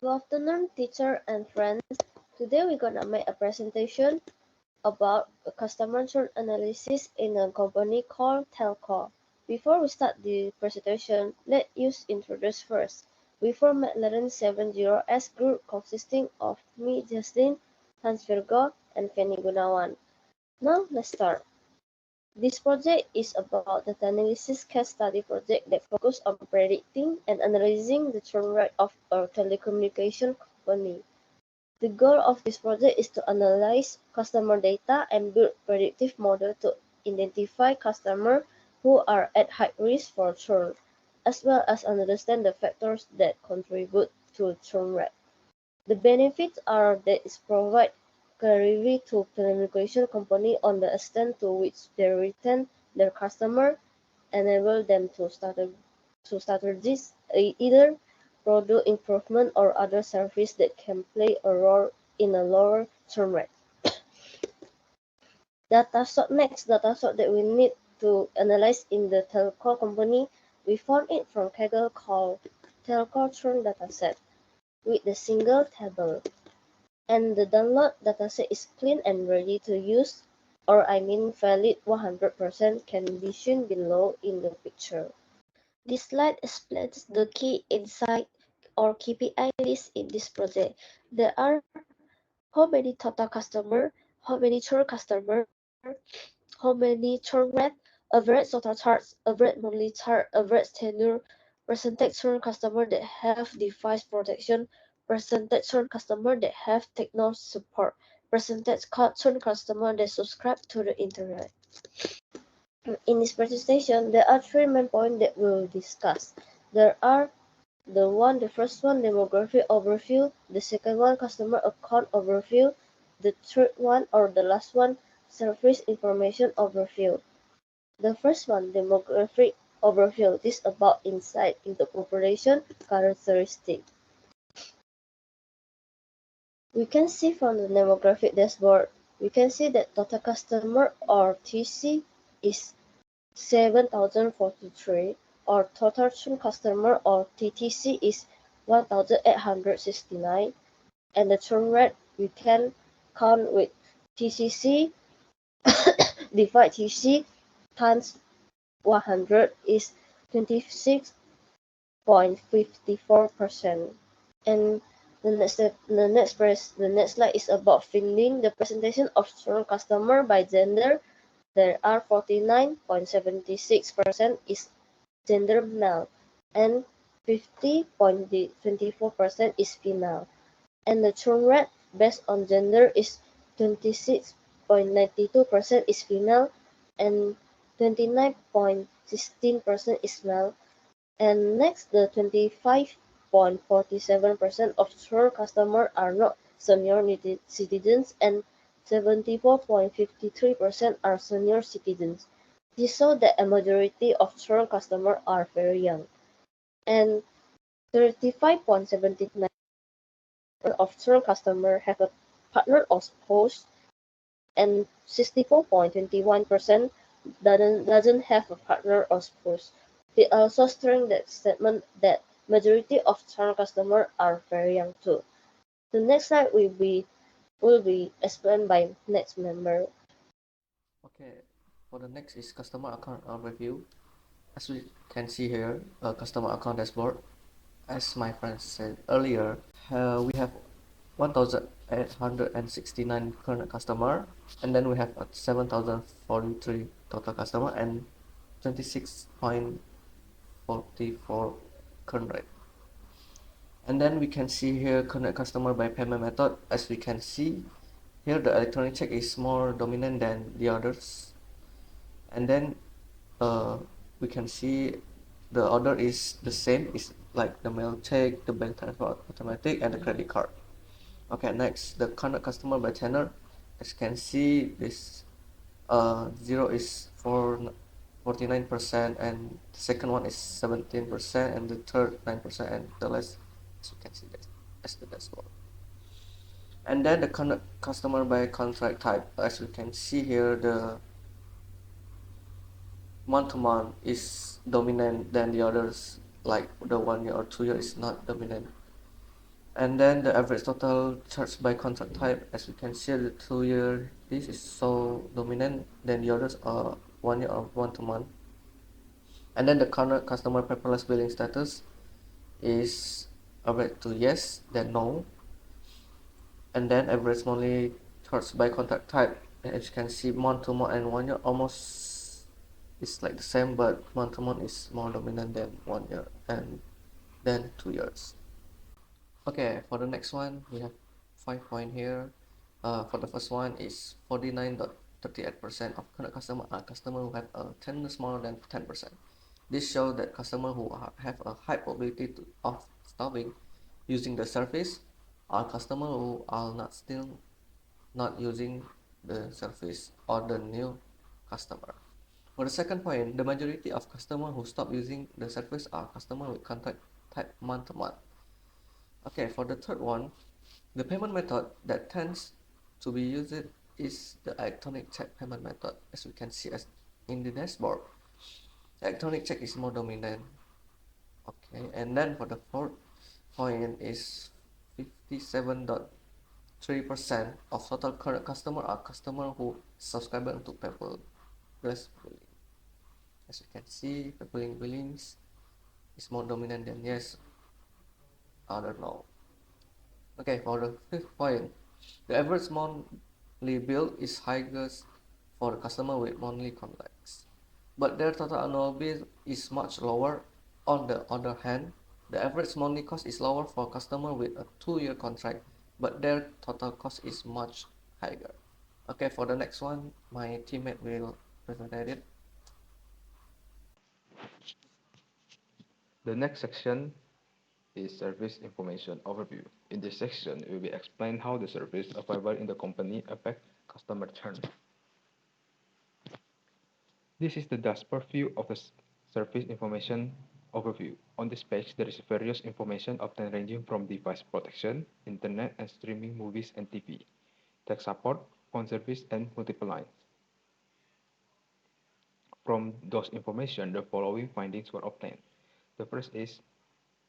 Good afternoon, teacher and friends. Today we're gonna make a presentation about a customer churn analysis in a company called Telco. Before we start the presentation, let us introduce first. We form McLaren 70S group consisting of me, Jesselyn, Hansvirgo, and Fendy Gunawan. Now let's start. This project is about data analysis case study project that focus on predicting and analyzing the churn rate of a telecommunication company. The goal of this project is to analyze customer data and build predictive model to identify customers who are at high risk for churn, as well as understand the factors that contribute to churn rate. The benefits are that it provides clarity to telecommunication companies on the extent to which they retain their customers, enable them to strategize either product improvement or other service that can play a role in a lower churn rate. Next data source that we need to analyze in the telco company, we found it from Kaggle called telco churn dataset with a single table. And the download dataset is clean and ready to use, or I mean valid 100%, can be seen below in the picture. This slide explains the key insight or KPI list in this project. There are how many total customer, how many churn customer, how many churn rate, average total charge, average monthly charge, average tenure, percentage churn customer that have device protection, percentage churn customer that have techno support, percentage churn customer that subscribe to the internet. In this presentation, there are three main points that we'll discuss. There are the first one, demographic overview; the second one, customer account overview; the third one, or the last one, service information overview. The first one, demographic overview, this is about insight into population characteristics. We can see from the demographic dashboard, we can see that total customer or TC is 7,043, or total churn customer or TTC is 1,869, and the churn rate we can count with TCC divide TC times 100 is 26.54%. And the next slide is about filling the presentation of churn customer by gender. There are 49.76% is gender male and 50.24% is female. And the churn rate based on gender is 26.92% is female and 29.16% is male. And next, the 25.47% of churn customers are not senior citizens and 74.53% are senior citizens. This shows that a majority of churn customers are very young. And 35.79% of churn customers have a partner or spouse, and 64.21% doesn't have a partner or spouse. It also strengthens that statement that majority of churn customers are very young too. The next slide will be explained by next member. Okay, for the next is customer account review. As we can see here, a customer account dashboard. As my friend said earlier, we have 1,869 current customer, and then we have 7,043 total customer and 26.44 current rate. And then we can see here current customer by payment method. As we can see here, the electronic check is more dominant than the others. And then we can see the order is the same, it's like the mail check, the bank transfer automatic, and the credit card. Okay, next, the current customer by tenor. As you can see, this 0 is for 49%, and the second one is 17%, and the third 9%, and the last, as you can see, that's the dashboard. And then the current customer by contract type. As you can see here, the month to month is dominant than the others, like the 1 year or 2 year is not dominant. And then the average total charged by contract type, as we can see, the 2 year this is so dominant, then the others are 1 year or 1 to month. And then the current customer paperless billing status is average to yes, then no. And then average monthly charged by contract type, as you can see, month to month and 1 year almost is like the same, but month to month is more dominant than 1 year and then 2 years. Okay, for the next one, we have 5 points here. For the first one is 49.38% of current customers are customers who have a tenure smaller than 10%. This shows that customers who have a high probability of stopping using the service are customers who are not still not using the service or the new customer. For the second point, the majority of customers who stop using the service are customers with contract type month to month. Okay, for the third one, the payment method that tends to be used is the electronic check payment method, as we can see as in the dashboard. Electronic check is more dominant. Okay, and then for the fourth point is 57.3% of total current customer are customer who subscribe to paperless billing. As you can see, paperless billings is more dominant than yes, other no. Okay, for the fifth point, the average monthly bill is highest for the customer with monthly contracts, but their total annual bill is much lower. On the other hand, the average monthly cost is lower for customer with a 2 year contract, but their total cost is much higher. Okay, for the next one, my teammate will present it. The next section is Service Information Overview. In this section, we will explain how the service available in the company affect customer churn. This is the dashboard view of the Service Information Overview. On this page, there is various information obtained ranging from device protection, internet and streaming movies and TV, tech support, phone service, and multiple lines. From those information, the following findings were obtained. The first is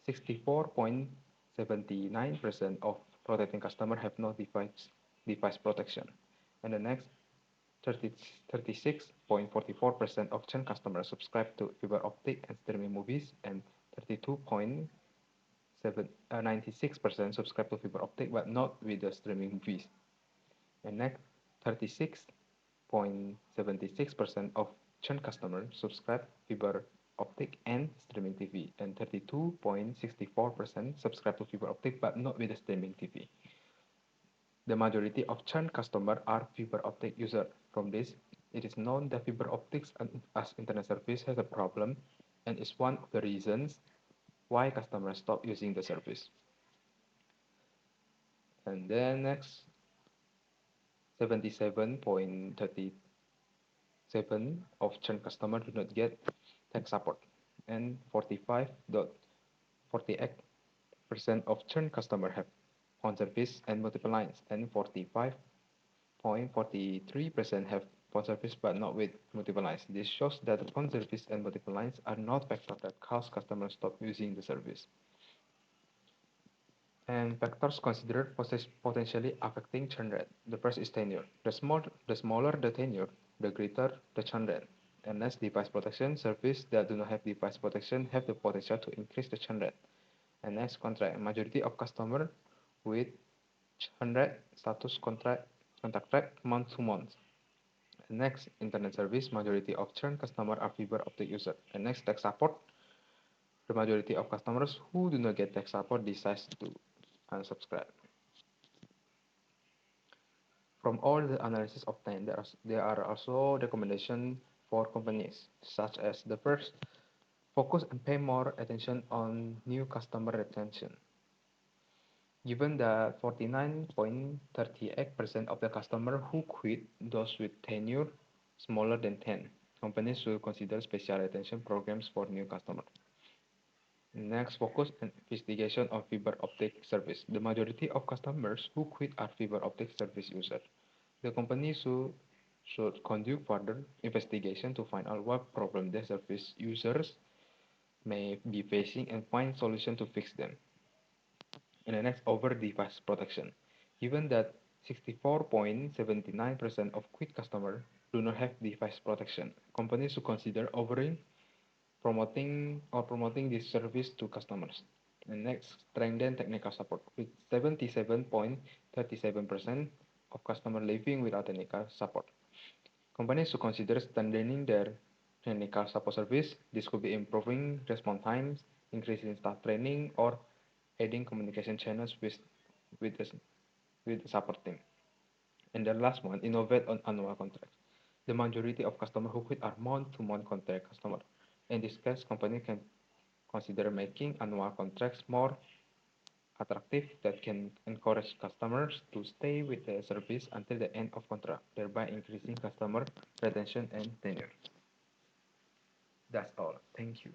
64.79% of protecting customers have no device protection. And the next, 36.44% of Chen customers subscribe to fiber optic and streaming movies, and 32.96% subscribe to fiber optic but not with the streaming movies. And next, 36.76% of Chen customers subscribe fiber optic and streaming TV, and 32.64% subscribe to fiber optic but not with the streaming TV. The majority of Chen customers are fiber optic users. From this, it is known that fiber optics as internet service has a problem and is one of the reasons why customers stop using the service. And then next, 77.37 of Chen customers do not get tech support, and 45.48% of Chen customers have phone service and multiple lines, and 45.43% have phone service but not with multiple lines. This shows that phone service and multiple lines are not factors that cause customers stop using the service. And factors considered potentially affecting churn rate. The first is tenure. The smaller the tenure, the greater the churn rate. And next, device protection. Services that do not have device protection have the potential to increase the churn rate. And next, contract. Majority of customers with churn rate status contract month to month. And next, internet service. Majority of churn customers are fiber optic users. And next, tech support. The majority of customers who do not get tech support decide to unsubscribe. From all the analysis obtained, there are also recommendations for companies, such as the first, focus and pay more attention on new customer retention. Given that 49.38% of the customers who quit those with tenure smaller than 10, companies should consider special attention programs for new customers. Next, focus and investigation on fiber optic service. The majority of customers who quit are fiber optic service users. The company should conduct further investigation to find out what problem the service users may be facing and find solutions to fix them. And the next, over device protection. Given that 64.79% of quit customers do not have device protection, companies should consider offering promoting this service to customers. And next, strengthen technical support. With 77.37% of customers living without technical support, companies should consider strengthening their technical support service. This could be improving response times, increasing staff training, or adding communication channels with the, with the support team. And the last one, innovate on annual contracts. The majority of customers who quit are month-to-month contract customers. In this case, company can consider making annual contracts more attractive that can encourage customers to stay with the service until the end of contract, thereby increasing customer retention and tenure. That's all. Thank you.